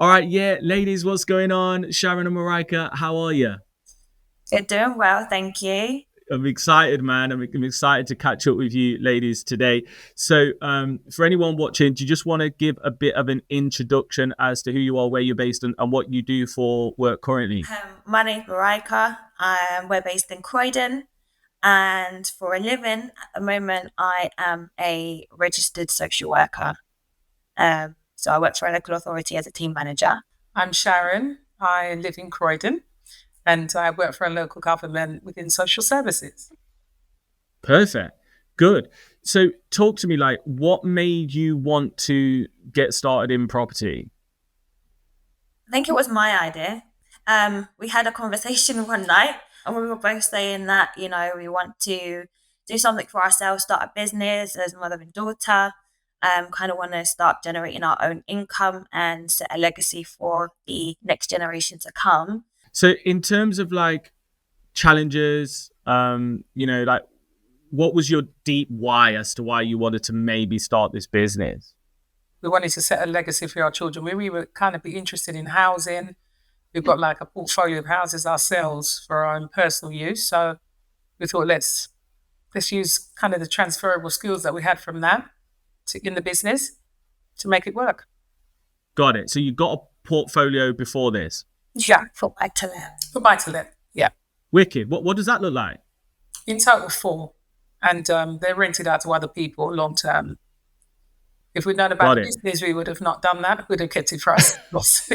All right, yeah, ladies, what's going on? Sharon and Mariaka, how are you? You're doing well, thank you. I'm excited, man. I'm excited to catch up with you, ladies, today. So, for anyone watching, do you just want to give a bit of an introduction as to who you are, where you're based, and what you do for work currently? My name's Mariaka. We're based in Croydon, and for a living, at the moment, I am a registered social worker. So I work for a local authority as a team manager. I'm Sharon. I live in Croydon and I work for a local government within social services. Perfect. Good. So, talk to me, like, what made you want to get started in property? I think it was my idea. We had a conversation one night, and we were both saying that we want to do something for ourselves, start a business as mother and daughter. Kind of want to start generating our own income and set a legacy for the next generation to come. So, in terms of like challenges, like, what was your deep why as to why you wanted to maybe start this business? We wanted to set a legacy for our children. We were kind of be interested in housing. We've got like a portfolio of houses ourselves for our own personal use. So we thought let's use kind of the transferable skills that we had from that in the business to make it work. Got it. So you got a portfolio before this? Yeah, For buy to let. for buy to let. Yeah, Wicked. What does that look like? in total four, and they're rented out to other people long term. If we'd known about Got the it. business, we would have not done that. We'd have kept it for ourselves.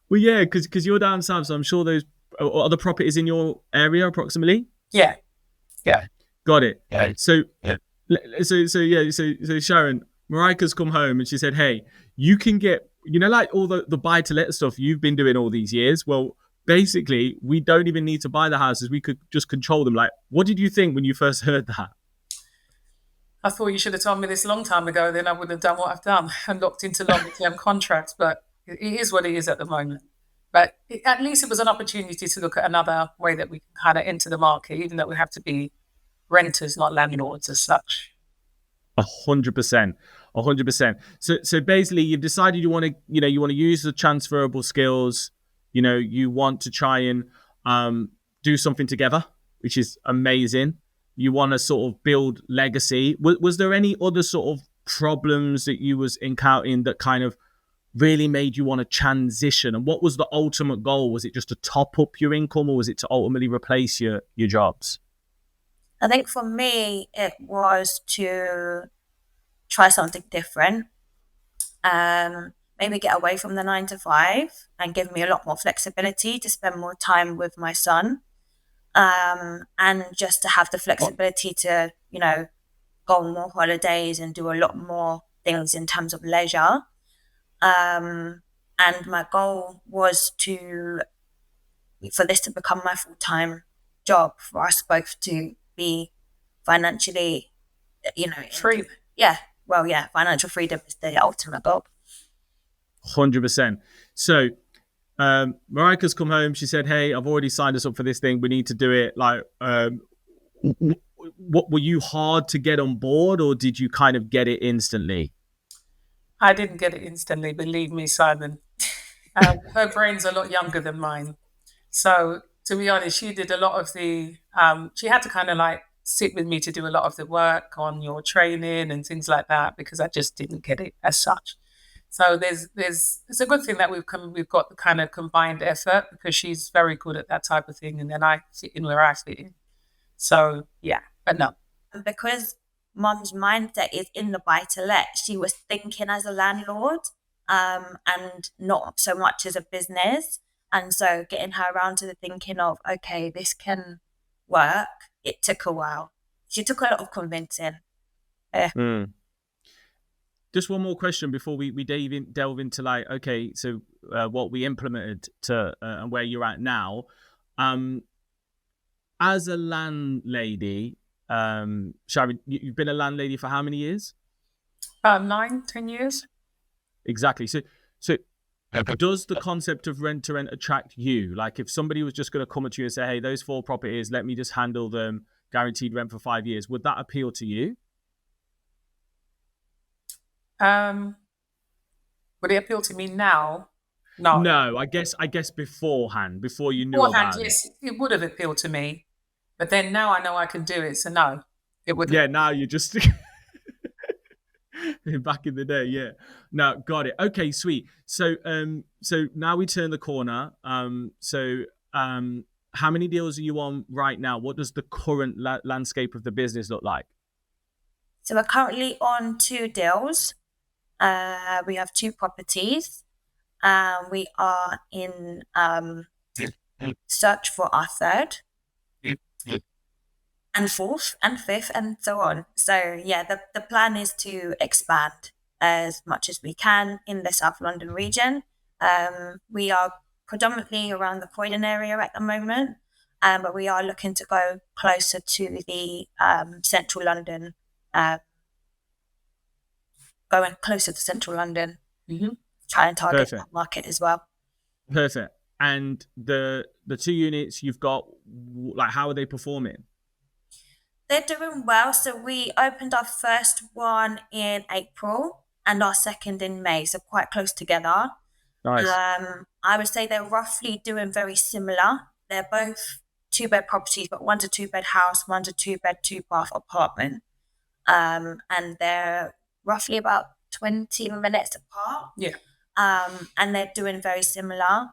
Well, yeah, because you're down south, so I'm sure those other properties in your area approximately. Yeah, yeah. Got it. Yeah. So, Yeah. so Sharon, Mariah's come home and she said, "Hey, you can get, like all the buy to let stuff you've been doing all these years. Well, basically, we don't even need to buy the houses; we could just control them." Like, what did you think when you first heard that? I thought you should have told me this a long time ago. Then I wouldn't have done what I've done and locked into longer term contracts. But it is what it is at the moment. But at least it was an opportunity to look at another way that we can kind of enter the market, even though we have to be renters, not landlords as such. 100%, 100%. So basically, you've decided you want to use the transferable skills. You want to try and do something together, which is amazing. You want to sort of build legacy. Was there any other sort of problems that you was encountering that kind of really made you want to transition? And what was the ultimate goal? Was it just to top up your income, or was it to ultimately replace your jobs? I think for me, it was to try something different. Maybe get away from the 9 to 5 and give me a lot more flexibility to spend more time with my son. And just to have the flexibility to, go on more holidays and do a lot more things in terms of leisure. And my goal was for this to become my full-time job, for us both to be financially, Free. yeah, well, yeah, financial freedom is the ultimate goal. 100%. So Mariah's come home. She said, "Hey, I've already signed us up for this thing. We need to do it." Like, what were you hard to get on board, or did you kind of get it instantly? I didn't get it instantly, believe me, Simon. Her brain's a lot younger than mine. So, to be honest, she did a lot of she had to kind of like sit with me to do a lot of the work on your training and things like that because I just didn't get it as such. So it's a good thing that we've got the kind of combined effort because she's very good at that type of thing, and then I fit in where I fit in. So yeah, but no, Because mum's mindset is in the buy to let, she was thinking as a landlord, and not so much as a business. And so getting her around to the thinking of, okay, this can work, it took a while. She took a lot of convincing. Mm. Just one more question before we delve into like, okay, so what we implemented to and where you're at now. Um, as a landlady, Sharon, you've been a landlady for how many years? 9, 10 years. Exactly. So does the concept of rent to rent attract you? Like, if somebody was just going to come at you and say, "Hey, those 4 properties, let me just handle them, guaranteed rent for 5 years," would that appeal to you? Um, Would it appeal to me now? No. No, I guess beforehand, before you knew Beforehand, about it. yes, it would have appealed to me. But then now I know I can do it, so no, it wouldn't. Yeah, now you just back in the day, yeah. No, got it. Okay, sweet. So so now we turn the corner. How many deals are you on right now? What does the current landscape of the business look like? So we're currently on 2 deals. We have 2 properties. We are in search for our third and fourth and fifth and so on. So yeah, the plan is to expand as much as we can in the South London region. We are predominantly around the Croydon area at the moment, but we are looking to go closer to the central London, going closer to central London, try and target Perfect. that market as well. Perfect. And the 2 units you've got, like, how are they performing? They're doing well. So we opened our first one in April and our second in May, so quite close together. Nice. I would say they're roughly doing very similar. They're both 2-bed properties, but one's a 2-bed house, one's a 2-bed, 2-bath apartment. And they're roughly about 20 minutes apart. Yeah. And they're doing very similar.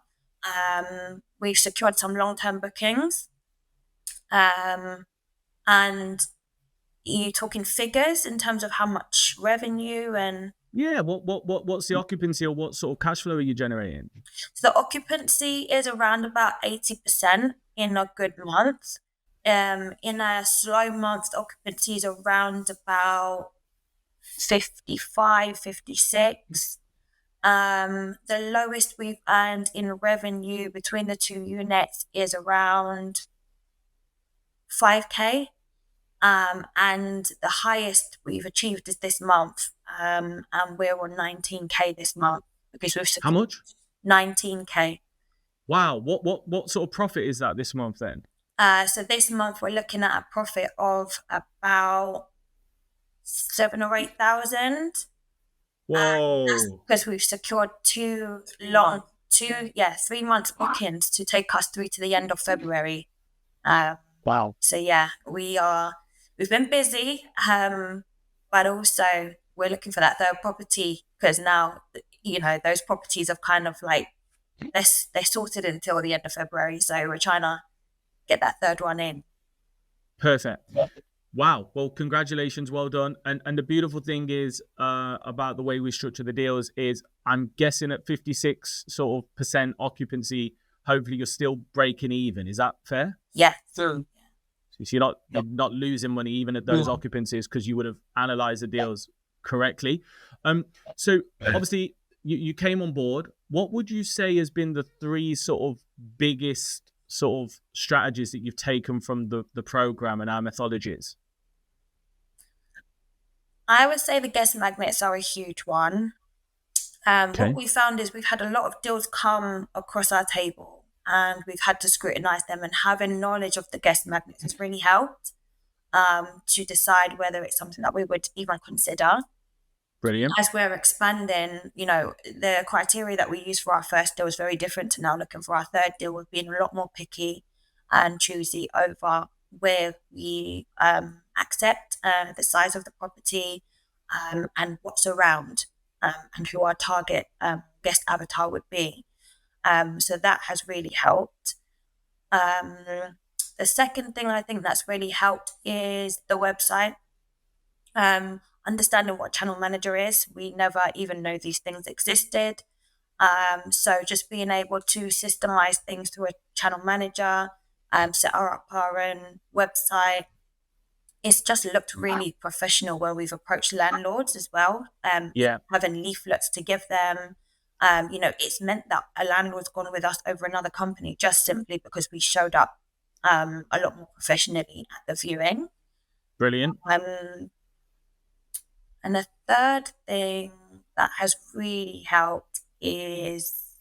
We've secured some long-term bookings. And you talking figures in terms of how much revenue and Yeah, what's the occupancy, or what sort of cash flow are you generating? so the occupancy is around about 80% in a good month. In a slow month, the occupancy is around about 55, 56. The lowest we've earned in revenue between the 2 units is around 5k. And the highest we've achieved is this month, and we're on 19k this month because we've How much? 19k. Wow. What sort of profit is that this month then? So this month we're looking at a profit of about 7 or 8,000. Whoa. Because we've secured 3 months bookings to take us through to the end of February. Wow. So yeah, we've been busy, but also we're looking for that third property because now, those properties have kind of like, they're sorted until the end of February. So we're trying to get that third one in. Perfect. Wow. Well, congratulations. Well done. And the beautiful thing is about the way we structure the deals is, I'm guessing at 56 sort of percent occupancy, hopefully you're still breaking even. Is that fair? Yeah. So you're not losing money even at those occupancies, because you would have analyzed the deals correctly. So obviously you came on board. What would you say has been the 3 sort of biggest sort of strategies that you've taken from the program and our methodologies? I would say the guest magnets are a huge one. What we found is we've had a lot of deals come across our table and we've had to scrutinize them, and having knowledge of the guest magnets has really helped to decide whether it's something that we would even consider. Brilliant. As we're expanding, the criteria that we used for our first deal was very different to now looking for our third deal. We've been a lot more picky and choosy over where we accept the size of the property and what's around and who our target guest avatar would be. So that has really helped. The second thing I think that's really helped is the website. Understanding what channel manager is. We never even know these things existed. So just being able to systemize things through a channel manager, set up our own website. It's just looked really professional when we've approached landlords as well. Having leaflets to give them. It's meant that a landlord's gone with us over another company just simply because we showed up a lot more professionally at the viewing. Brilliant. And the third thing that has really helped is,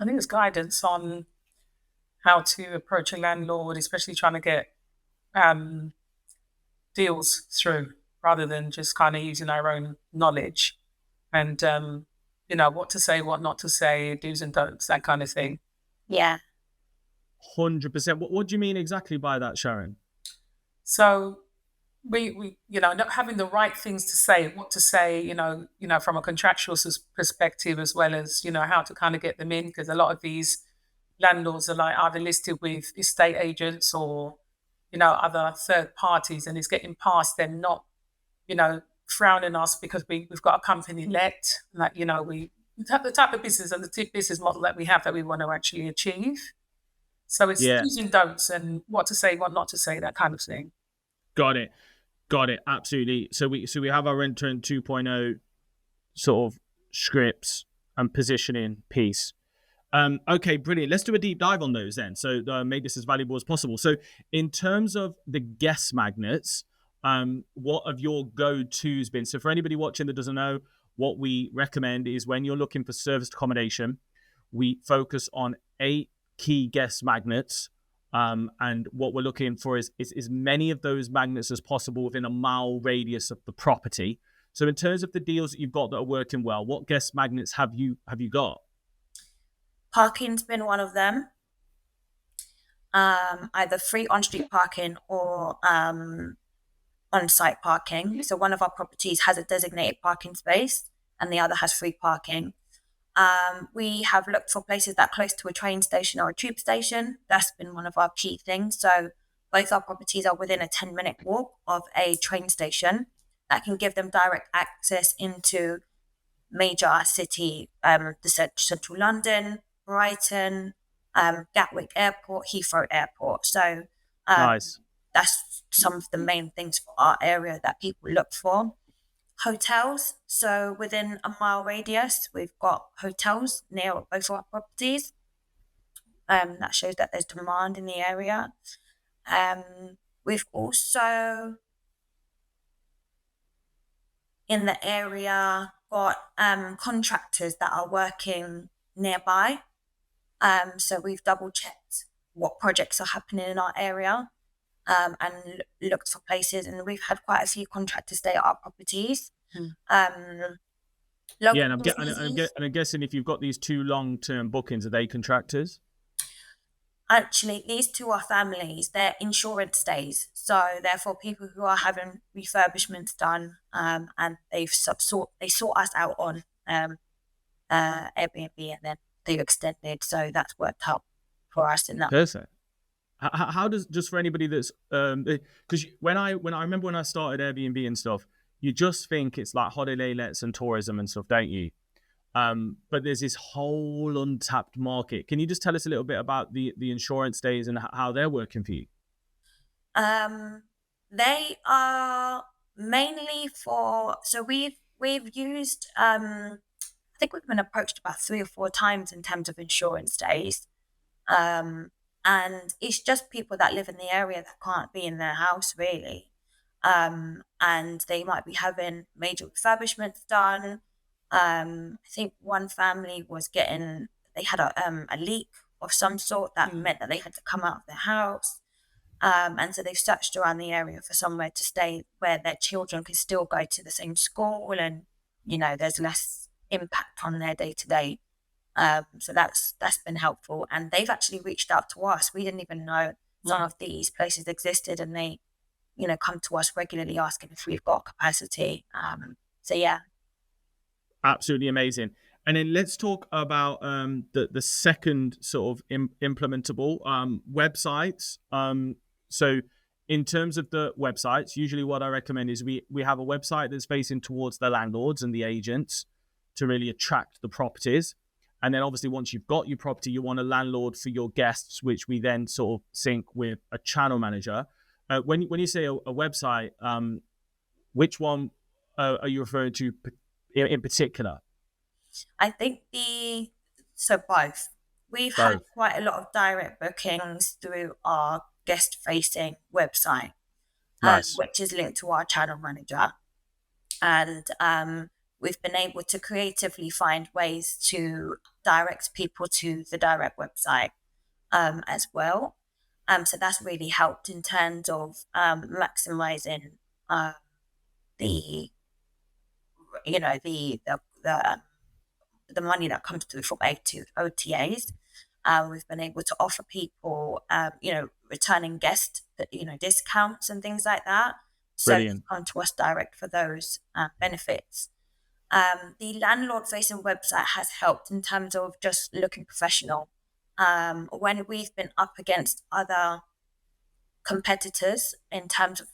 I think it's guidance on how to approach a landlord, especially trying to get deals through rather than just kind of using our own knowledge. And what to say, what not to say, do's and don'ts, that kind of thing. Yeah. 100%. What do you mean exactly by that, Sharon? So we not having the right things to say, what to say, from a contractual perspective, as well as how to kind of get them in, because a lot of these landlords are like either listed with estate agents or other third parties, and it's getting past them not frowning us because we've got a company let, like we have the type of business and the business model that we have that we want to actually achieve. So it's Yeah, do's and don'ts and what to say, what not to say, that kind of thing. got it. Got it. Absolutely. So we have our Rent to Rent 2.0 sort of scripts and positioning piece. Okay, brilliant. Let's do a deep dive on those then. So make this as valuable as possible. So in terms of the guest magnets, what have your go-tos been? So for anybody watching that doesn't know, what we recommend is when you're looking for serviced accommodation, we focus on 8 key guest magnets. And what we're looking for is as many of those magnets as possible within a mile radius of the property. So in terms of the deals that you've got that are working well, what guest magnets have you got? Parking's been one of them. Either free on-street parking or on-site parking. So one of our properties has a designated parking space and the other has free parking. We have looked for places that are close to a train station or a tube station. That's been one of our key things. So both our properties are within a 10-minute walk of a train station that can give them direct access into major city, the central London, Brighton, Gatwick Airport, Heathrow Airport. So Nice. that's some of the main things for our area that people look for. Hotels. So within a mile radius, we've got hotels near both of our properties. That shows that there's demand in the area. We've also in the area got contractors that are working nearby. So we've double checked what projects are happening in our area and looked for places, and we've had quite a few contractors stay at our properties. Yeah, and I'm guessing if you've got these 2 long-term bookings, are they contractors? Actually, these 2 are families. They're insurance stays, so therefore people who are having refurbishments done, and they sort us out on Airbnb, and then they've extended. So that's worked out for us in that. Perfect. How does, just for anybody that's because when I remember when I started Airbnb and stuff, you just think it's like holiday lets and tourism and stuff, don't you? But there's this whole untapped market. Can you just tell us a little bit about the insurance days and how they're working for you? They are mainly for, so we've used I think we've been approached about 3 or 4 times in terms of insurance days. And it's just people that live in the area that can't be in their house really. And they might be having major refurbishments done. I think one family they had a leak of some sort that meant that they had to come out of their house. And so they've searched around the area for somewhere to stay where their children can still go to the same school and, there's less impact on their day to day. So that's been helpful. And they've actually reached out to us. We didn't even know some of these places existed, and they, come to us regularly asking if we've got capacity. So yeah. Absolutely amazing. And then let's talk about the second sort of implementable websites. So in terms of the websites, usually what I recommend is we have a website that's facing towards the landlords and the agents to really attract the properties. And then obviously once you've got your property, you want a landlord for your guests, which we then sort of sync with a channel manager. When you say a website, which one are you referring to in particular? I think both. We've had quite a lot of direct bookings through our guest-facing website, Nice. which is linked to our channel manager. And we've been able to creatively find ways to direct people to the direct website as well. So that's really helped in terms of maximizing the the money that comes through from OTAs. We've been able to offer people, returning guest, discounts and things like that. So they Brilliant. come to us direct for those benefits. The landlord-facing website has helped in terms of just looking professional. When we've been up against other competitors in terms of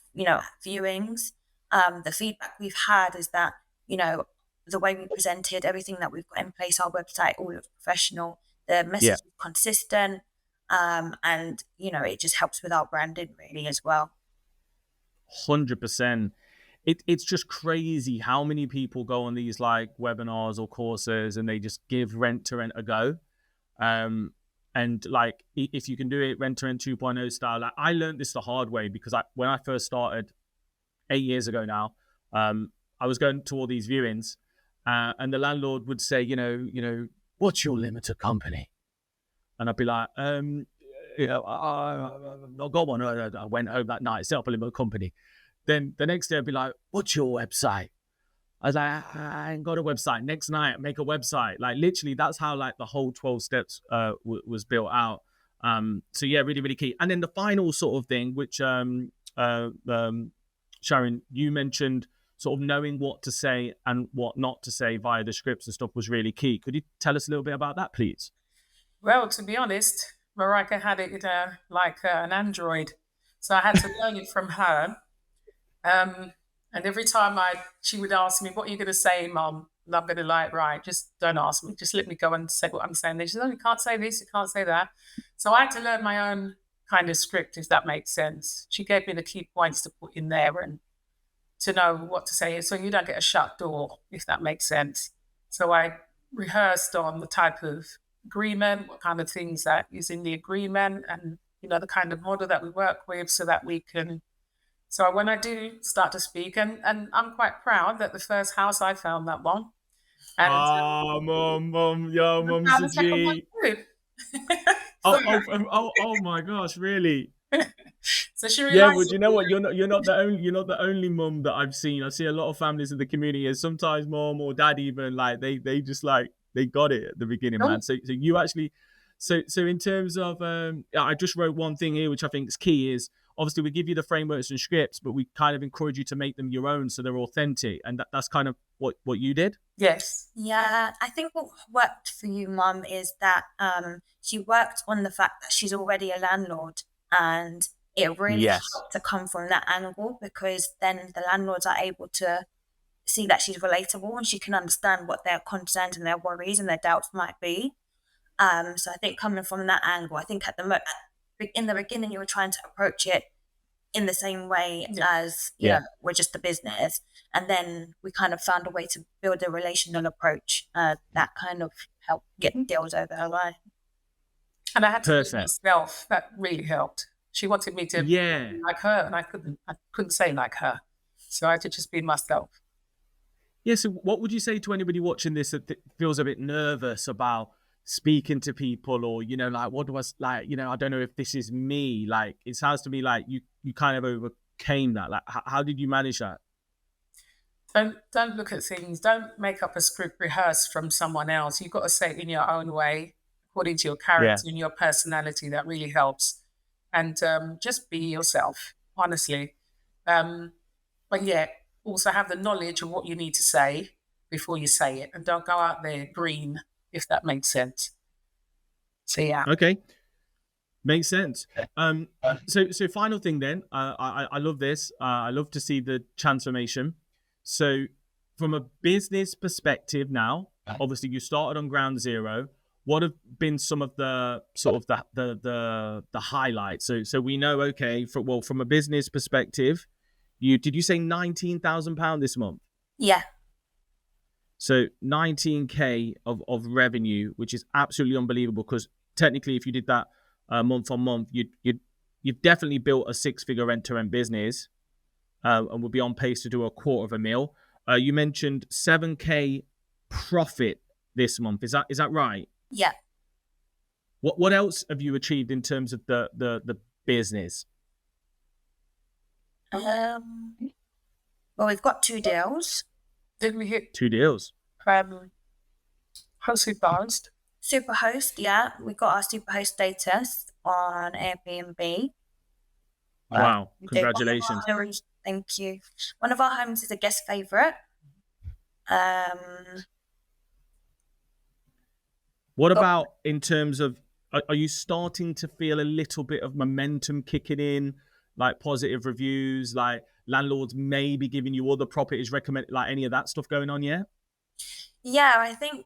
viewings, the feedback we've had is that the way we presented everything that we've got in place, our website all looks professional, the message is consistent, and it just helps with our branding really as well. 100%. It's just crazy how many people go on these like webinars or courses and they just give rent to rent a go. And like, if you can do it rent to rent 2.0 style, like, I learned this the hard way because when I first started 8 years ago now, I was going to all these viewings, and the landlord would say, what's your limited company? And I'd be like, I've not got one. I went home that night, set up a limited company. Then the next day I'd be like, what's your website? I was like, I ain't got a website. Next night, make a website. Like, literally, that's how like the whole 12 steps was built out. So yeah, really, really key. And then the final sort of thing, which Sharon, you mentioned, sort of knowing what to say and what not to say via the scripts and stuff was really key. Could you tell us a little bit about that, please? Well, to be honest, Mariaka had it like an Android. So I had to learn it from her. And every time she would ask me, what are you going to say, Mum? And I'm going to like, right, just don't ask me. Just let me go and say what I'm saying. She said, oh, you can't say this, you can't say that. So I had to learn my own kind of script, if that makes sense. She gave me the key points to put in there and to know what to say, so you don't get a shut door, if that makes sense. So I rehearsed on the type of agreement, what kind of things that is in the agreement, and the kind of model that we work with, so that we can. So when I do start to speak, and I'm quite proud that the first house I found that one. And Mum, yo, Mum's a G. Oh my gosh, really? So she realized. But you know what? You're not the only mum that I've seen. I see a lot of families in the community, and sometimes mom or dad even like they just like they got it at the beginning, man. So you actually, so in terms of I just wrote one thing here which I think is key is, obviously we give you the frameworks and scripts, but we kind of encourage you to make them your own so they're authentic, and that's kind of what you did. Yes. Yeah, I think what worked for you, Mum, is that she worked on the fact that she's already a landlord, and it really helped to come from that angle, because then the landlords are able to see that she's relatable and she can understand what their concerns and their worries and their doubts might be. So I think coming from that angle, I think in the beginning you were trying to approach it in the same way as we're just a business, and then we kind of found a way to build a relational approach that kind of helped get deals over her line. And I had to be myself. That really helped. She wanted me to be like her, and I couldn't say like her, so I had to just be myself. Yeah. So what would you say to anybody watching this that feels a bit nervous about speaking to people, or like, what do I like? I don't know if this is me. Like, it sounds to me like you kind of overcame that. Like, how did you manage that? Don't look at things. Don't make up a script rehearsed from someone else. You've got to say it in your own way, according to your character and your personality. That really helps. And just be yourself, honestly. But yeah, also have the knowledge of what you need to say before you say it, and don't go out there green, if that makes sense. So yeah. Okay. Makes sense. So final thing then, I love this. I love to see the transformation. So from a business perspective now, obviously you started on ground zero. What have been some of the sort of the highlights? So we know, okay, from a business perspective, did you say £19,000 this month? Yeah. So 19K of revenue, which is absolutely unbelievable, because technically if you did that month on month, you've definitely built a 6-figure rent-to-rent business, and would be on pace to do $250,000. You mentioned 7K profit this month. Is that right? Yeah. What else have you achieved in terms of the business? Well, we've got 2 deals. Did we hit 2 deals? Superhost. Superhost, yeah. We got our Superhost status on Airbnb. Wow, We do. congratulations. Thank you. One of our homes is a guest favourite. What about in terms of, are you starting to feel a little bit of momentum kicking in, like positive reviews, like landlords maybe giving you other properties recommend, like any of that stuff going on yet? Yeah, I think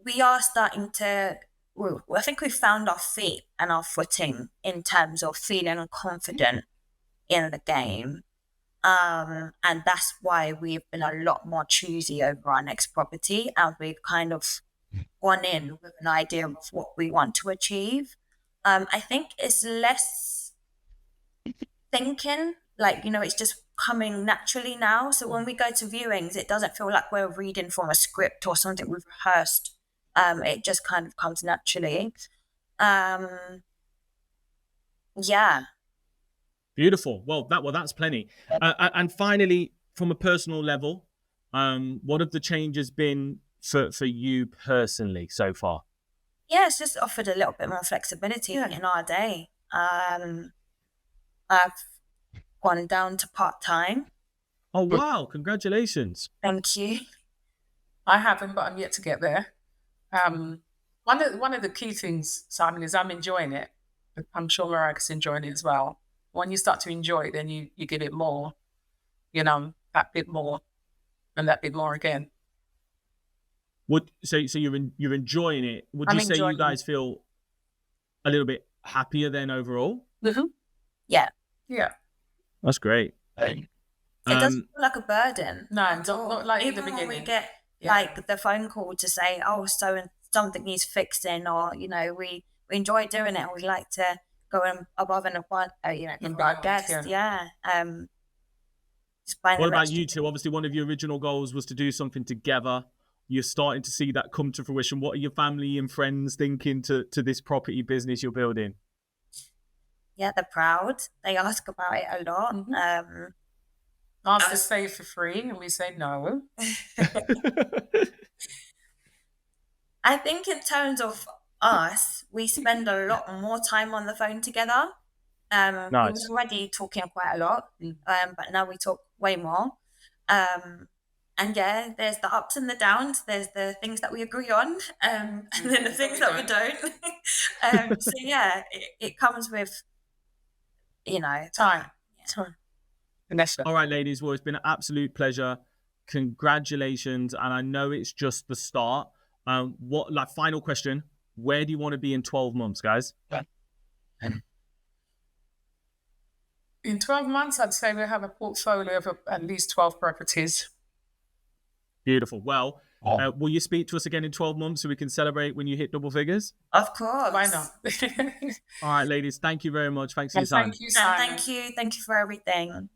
we are starting to, well, I think we've found our feet and our footing in terms of feeling confident in the game. And that's why we've been a lot more choosy over our next property, and we've kind of gone in with an idea of what we want to achieve. I think it's less thinking, like, it's just coming naturally now. So when we go to viewings, it doesn't feel like we're reading from a script or something we've rehearsed. It just kind of comes naturally. Yeah. Beautiful. Well, that's plenty. And finally, from a personal level, what have the changes been for you personally so far? Yeah, it's just offered a little bit more flexibility in our day. I've gone down to part-time. Oh, wow. Congratulations. Thank you. I haven't, but I'm yet to get there. One of the key things, Simon, is I'm enjoying it. I'm sure Mariaka's enjoying it as well. When you start to enjoy it, then you give it more, that bit more and that bit more again. So you're enjoying it. Would you say you guys feel a little bit happier then overall? Mm-hmm. Yeah. Yeah. That's great. It doesn't feel like a burden. No, not like even in the beginning. when we get like the phone call to say, oh, so something needs fixing, or we enjoy doing it, and we like to go above and above, for our guests. Yeah. What about you two? Obviously, one of your original goals was to do something together. You're starting to see that come to fruition. What are your family and friends thinking to this property business you're building? Yeah, they're proud. They ask about it a lot. Mm-hmm. Ask to stay for free, and we say no. I think in terms of us, we spend a lot more time on the phone together. Nice. We was already talking quite a lot, but now we talk way more. And yeah, there's the ups and the downs. There's the things that we agree on, and then the things that we don't. So yeah, it comes with, time. All right, ladies. Well, it's been an absolute pleasure. Congratulations. And I know it's just the start. Final question. Where do you want to be in 12 months, guys? In 12 months, I'd say we have a portfolio of at least 12 properties. Beautiful. Well, will you speak to us again in 12 months so we can celebrate when you hit double figures? Of course. Why not? All right, ladies. Thank you very much. Thanks for your time. Thank you, Simon. Thank you for everything.